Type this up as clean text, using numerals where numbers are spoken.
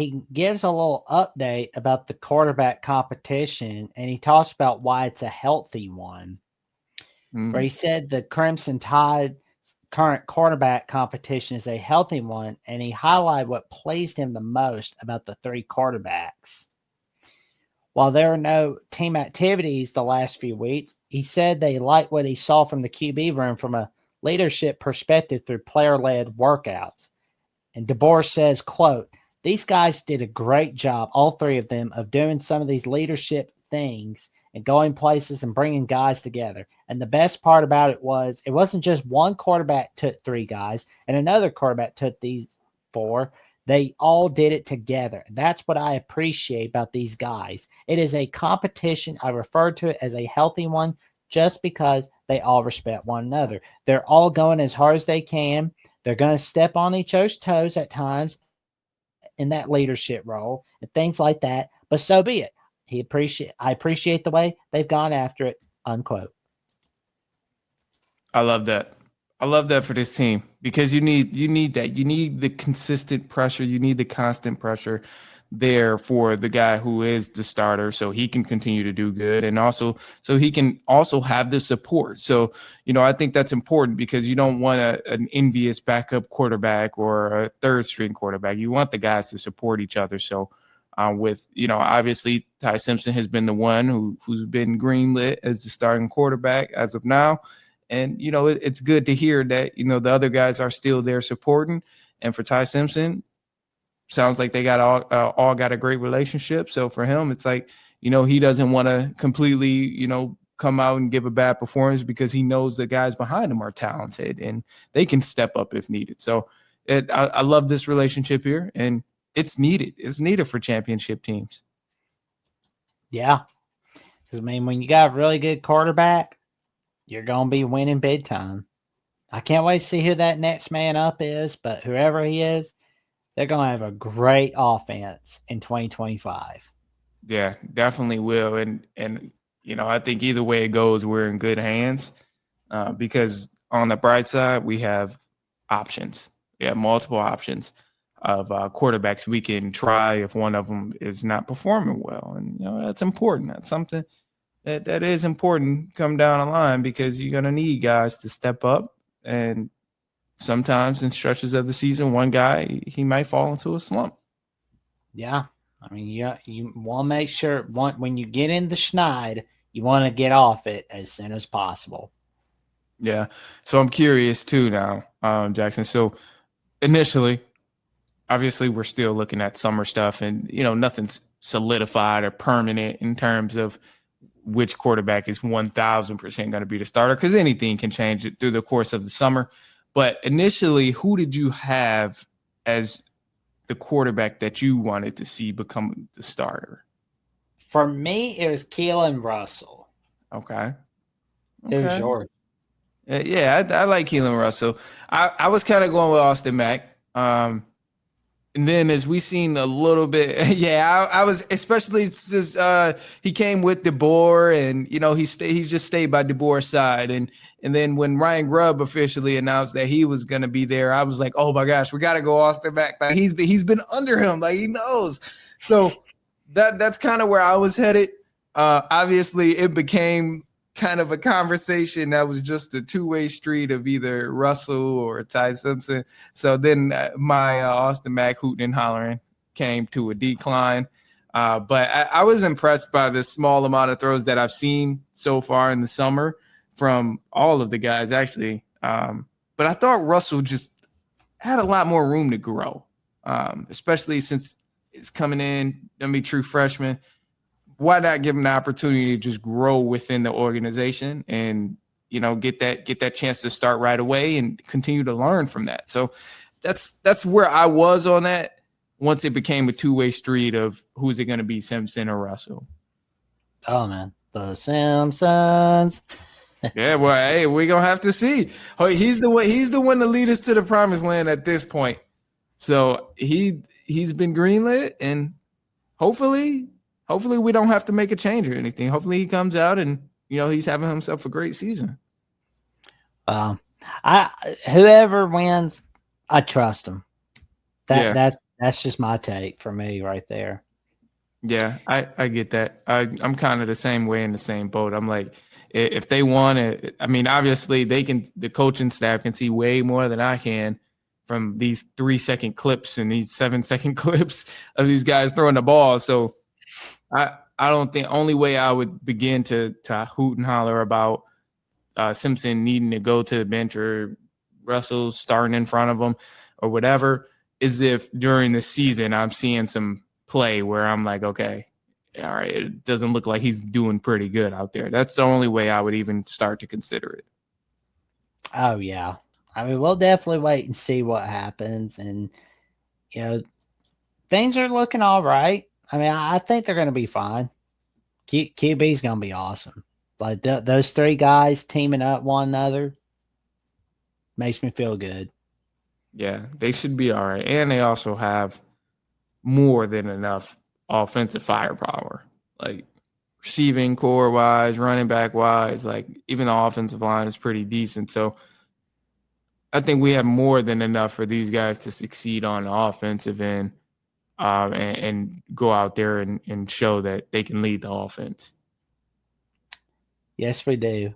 he gives a little update about the quarterback competition, and he talks about why it's a healthy one. Where he said the Crimson Tide current quarterback competition is a healthy one, and he highlighted what pleased him the most about the three quarterbacks. While there are no team activities the last few weeks, he said they liked what he saw from the QB room from a leadership perspective through player-led workouts. And DeBoer says, quote, "These guys did a great job, all three of them, of doing some of these leadership things and going places and bringing guys together. And the best part about it wasn't just one quarterback took three guys and another quarterback took these four. They all did it together. That's what I appreciate about these guys. It is a competition. I refer to it as a healthy one just because they all respect one another. They're all going as hard as they can. They're going to step on each other's toes at times in that leadership role and things like that. But so be it. I appreciate the way they've gone after it." Unquote. I love that. I love that for this team because you need that. You need the consistent pressure. You need the constant pressure there for the guy who is the starter so he can continue to do good and also so he can also have the support. So, I think that's important because you don't want an envious backup quarterback or a third string quarterback. You want the guys to support each other. So obviously Ty Simpson has been the one who's been greenlit as the starting quarterback as of now. And, it's good to hear that, the other guys are still there supporting. And for Ty Simpson, sounds like they got all got a great relationship. So for him, it's like, he doesn't want to completely, come out and give a bad performance because he knows the guys behind him are talented and they can step up if needed. So I love this relationship here, and it's needed. It's needed for championship teams. Yeah. Because, when you got a really good quarterback, you're going to be winning big time. I can't wait to see who that next man up is, but whoever he is, they're going to have a great offense in 2025. Yeah, definitely will. And I think either way it goes, we're in good hands because on the bright side, we have options. We have multiple options of quarterbacks we can try if one of them is not performing well. And, that's important. That's something that is important come down the line because you're going to need guys to step up. And sometimes in stretches of the season, one guy, he might fall into a slump. Yeah. You want to make sure when you get in the schneid, you want to get off it as soon as possible. Yeah. So I'm curious too now, Jackson. So initially, obviously, we're still looking at summer stuff and, nothing's solidified or permanent in terms of which quarterback is 1,000% going to be the starter because anything can change it through the course of the summer. But initially, who did you have as the quarterback that you wanted to see become the starter? For me, it was Keelon Russell. Okay. Who's yours? Yeah, I like Keelon Russell. I was kind of going with Austin Mack. And then as we seen a little bit, I was especially since he came with DeBoer and he just stayed by DeBoer's side. And then when Ryan Grubb officially announced that he was gonna be there, I was like, oh my gosh, we gotta go Austin Mack. Like he's been under him, like he knows. So that's kind of where I was headed. Obviously it became kind of a conversation that was just a two-way street of either Russell or Ty Simpson. So then my Austin Mack hooting and hollering came to a decline. But I was impressed by the small amount of throws that I've seen so far in the summer from all of the guys, actually. But I thought Russell just had a lot more room to grow, especially since it's coming in, true freshman. Why not give him the opportunity to just grow within the organization and, get that chance to start right away and continue to learn from that. So that's where I was on that once it became a two-way street of who's it going to be, Simpson or Russell. Oh, man. The Simpsons. Yeah, well, hey, we're going to have to see. He's the one to lead us to the promised land at this point. So he's been greenlit, and hopefully we don't have to make a change or anything. Hopefully he comes out and, he's having himself a great season. Whoever wins, I trust him. That's That's just my take for me right there. Yeah, I get that. I'm kind of the same way in the same boat. I'm like, if they want it, I mean, obviously the coaching staff can see way more than I can from these 3-second clips and these 7-second clips of these guys throwing the ball. So I don't think only way I would begin to hoot and holler about Simpson needing to go to the bench or Russell starting in front of him or whatever is if during the season I'm seeing some play where I'm like, okay, all right, it doesn't look like he's doing pretty good out there. That's the only way I would even start to consider it. Oh yeah. I mean, we'll definitely wait and see what happens. And, things are looking all right. I mean, I think they're going to be fine. QB's going to be awesome. Like those three guys teaming up one another makes me feel good. Yeah, they should be all right. And they also have more than enough offensive firepower. Like receiving core wise, running back wise, like even the offensive line is pretty decent. So I think we have more than enough for these guys to succeed on the offensive end and go out there and show that they can lead the offense. Yes, we do.